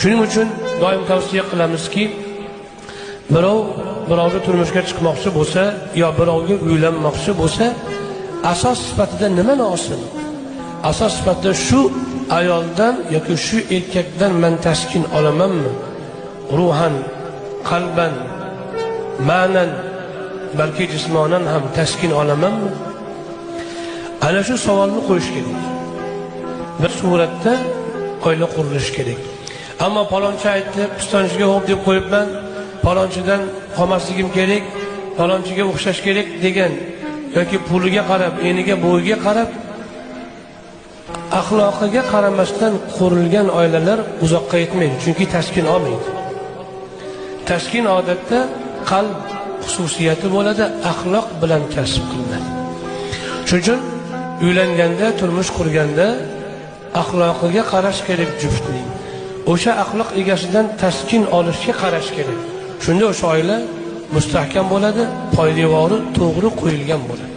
Shuning uchun doim tavsiya qilamizki, birovga turmushga chiqmoqchi bo'lsa, yo birovga uylanmoqchi bo'lsa, asos sifatida nimani olsin? Asos sifatida shu ayoldan yoki shu erkakdan men taskin olamanmi? Ruhan, qalban, ma'nan, balki jismonan ham taskin olamanmi? Ana shu savolni qo'yish kerak. Bir suratda oila qurilishi kerak. Ammo palonchi aytdi, pistonchiga xo'p deb qo'yibman, palonchidan qolmasligim kerak, palonchiga o'xshash kerak degan yoki puliga qarab, eniga, bo'yiga qarab, axloqiga qaramasdan qurilgan oilalar uzoqqa yetmaydi, chunki taskin olmaydi. Taskin odatda qalb xususiyati bo'ladi, axloq bilan kasb qilinadi. Shuning uchun uylanganda, turmush qurganda axloqiga qarash kerak juftning. O'sha axloq egasidan taskin olishga qarash kerak. Shunda o'sha oila mustahkam bo'ladi, poydevori to'g'ri qo'yilgan bo'ladi.